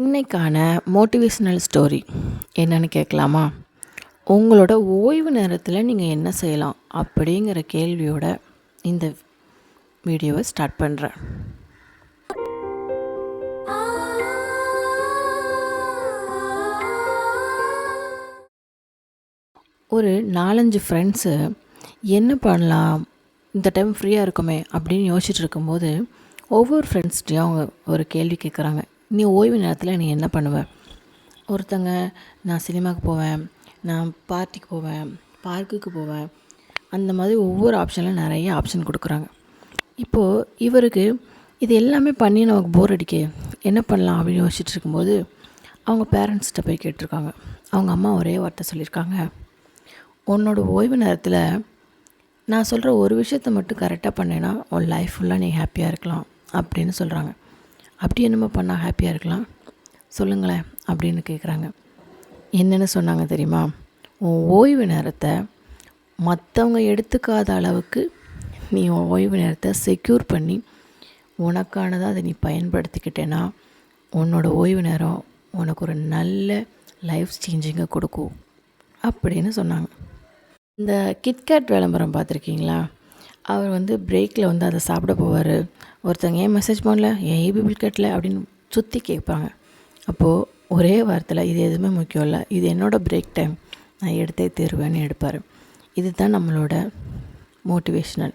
இன்னைக்கான motivational story என்னன்னு கேட்கலாமா? உங்களோட ஓய்வு நேரத்தில் நீங்கள் என்ன செய்யலாம் அப்படிங்கிற கேள்வியோட இந்த வீடியோவை ஸ்டார்ட் பண்ணுறேன். ஒரு 4-5 ஃப்ரெண்ட்ஸு என்ன பண்ணலாம், இந்த டைம் ஃப்ரீயாக இருக்குமே அப்படின்னு யோசிச்சுட்டு இருக்கும்போது ஒவ்வொரு ஃப்ரெண்ட்ஸ்கிட்டையும் அவங்க ஒரு கேள்வி கேட்குறாங்க. நீ ஓய்வு நேரத்தில் நீ என்ன பண்ணுவ? ஒருத்தங்க நான் சினிமாவுக்கு போவேன், நான் பார்ட்டிக்கு போவேன், பார்க்குக்கு போவேன், அந்த மாதிரி ஒவ்வொரு ஆப்ஷனில் நிறைய ஆப்ஷன் கொடுக்குறாங்க. இப்போது இவருக்கு இது எல்லாமே பண்ணி நமக்கு போர் அடிக்க என்ன பண்ணலாம் அப்படின்னு யோசிச்சுட்டு இருக்கும்போது அவங்க பேரண்ட்ஸ்கிட்ட போய் கேட்டிருக்காங்க. அவங்க அம்மா ஒரே வார்த்தை சொல்லியிருக்காங்க, உன்னோட ஓய்வு நேரத்தில் நான் சொல்கிற ஒரு விஷயத்த மட்டும் கரெக்டாக பண்ணேன்னா உன் லைஃப் ஃபுல்லாக நீ ஹாப்பியாக இருக்கலாம் அப்படின்னு சொல்கிறாங்க. அப்படி என்னமோ பண்ணால் ஹாப்பியாக இருக்கலாம் சொல்லுங்களேன் அப்படின்னு கேட்குறாங்க. என்னென்னு சொன்னாங்க தெரியுமா? உன் ஓய்வு நேரத்தை மற்றவங்க எடுத்துக்காத அளவுக்கு நீ உன் ஓய்வு நேரத்தை செக்யூர் பண்ணி உனக்கானதை அதை நீ பயன்படுத்திக்கிட்டேன்னா உன்னோட ஓய்வு நேரம் உனக்கு ஒரு நல்ல லைஃப் சேஞ்சிங்கை கொடுக்கும் அப்படின்னு சொன்னாங்க. இந்த கிட்கேட் விளம்பரம் பார்த்துருக்கீங்களா? அவர் பிரேக்கில் அதை சாப்பிட போவார். ஒருத்தங்க ஏன் மெசேஜ் பண்ணல, ஏன் ஏபி பில் கட்டல அப்படின்னு சுற்றி கேட்பாங்க. அப்போது ஒரே வாரத்தில் இது எதுவுமே முக்கியம் இல்லை, இது என்னோடய பிரேக் டைம், நான் எடுத்தே தருவேன்னு எடுப்பார். இதுதான் நம்மளோட மோட்டிவேஷ்னல்.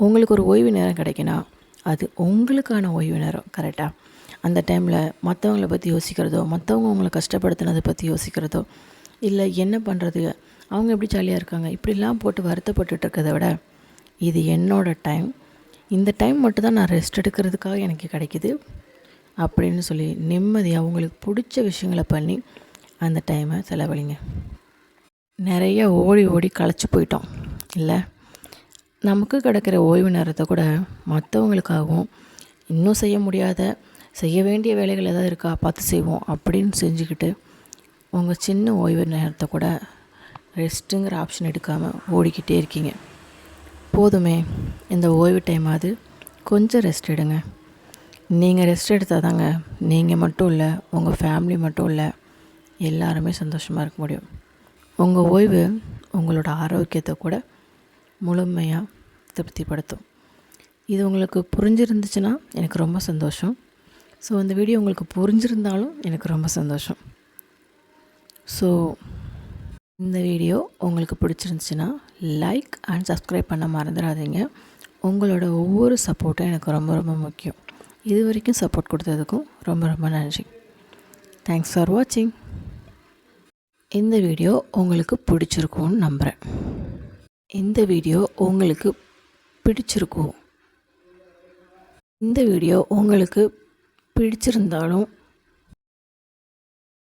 உங்களுக்கு ஒரு ஓய்வு நேரம் கிடைக்குன்னா அது உங்களுக்கான ஓய்வு நேரம். கரெக்டாக அந்த டைமில் மற்றவங்கள பற்றி யோசிக்கிறதோ, மற்றவங்க உங்களை கஷ்டப்படுத்தினதை பற்றி யோசிக்கிறதோ, இல்லை என்ன பண்ணுறது, அவங்க எப்படி ஜாலியாக இருக்காங்க, இப்படிலாம் போட்டு வருத்தப்பட்டுட்டு இருக்கிறத விட இது என்னோடய டைம், இந்த டைம் மட்டும்தான் நான் ரெஸ்ட் எடுக்கிறதுக்காக எனக்கு கிடைக்கிது அப்படின்னு சொல்லி நிம்மதியாக அவங்களுக்கு பிடிச்ச விஷயங்களை பண்ணி அந்த டைமை செலவழிங்க. நிறைய ஓடி ஓடி களைச்சி போயிட்டோம் இல்லை? நமக்கு கிடைக்கிற ஓய்வு நேரத்தை கூட மற்றவங்களுக்காகவும் இன்னும் செய்ய முடியாத செய்ய வேண்டிய வேலைகள் எதாவது இருக்கா பார்த்து செய்வோம் அப்படின்னு செஞ்சுக்கிட்டு உங்கள் சின்ன ஓய்வு நேரத்தை கூட ரெஸ்ட்டுங்கிற ஆப்ஷன் எடுக்காமல் ஓடிக்கிட்டே இருக்கீங்க. போதுமே, இந்த ஓய்வு டைமாவது கொஞ்சம் ரெஸ்ட் எடுங்க. நீங்கள் ரெஸ்ட் எடுத்தால் தாங்க நீங்கள் மட்டும் இல்லை, உங்கள் ஃபேமிலி மட்டும் இல்லை, எல்லாருமே சந்தோஷமாக இருக்க முடியும். உங்கள் ஓய்வு உங்களோட ஆரோக்கியத்தை கூட முழுமையாக திருப்திப்படுத்தும். இது உங்களுக்கு புரிஞ்சிருந்துச்சுன்னா எனக்கு ரொம்ப சந்தோஷம். ஸோ இந்த வீடியோ உங்களுக்கு புரிஞ்சிருந்தாலும் எனக்கு ரொம்ப சந்தோஷம். ஸோ இந்த வீடியோ உங்களுக்கு பிடிச்சிருந்துச்சுன்னா லைக் அண்ட் சப்ஸ்கிரைப் பண்ண மறந்துடாதீங்க. உங்களோட ஒவ்வொரு சப்போர்ட்டும் எனக்கு ரொம்ப ரொம்ப முக்கியம். இது வரைக்கும் சப்போர்ட் கொடுத்ததுக்கும் ரொம்ப ரொம்ப நன்றி. தேங்க்ஸ் ஃபார் வாட்சிங். இந்த வீடியோ உங்களுக்கு பிடிச்சிருக்கும்னு நம்புகிறேன். இந்த வீடியோ உங்களுக்கு பிடிச்சிருக்கும். இந்த வீடியோ உங்களுக்கு பிடிச்சிருந்தாலும்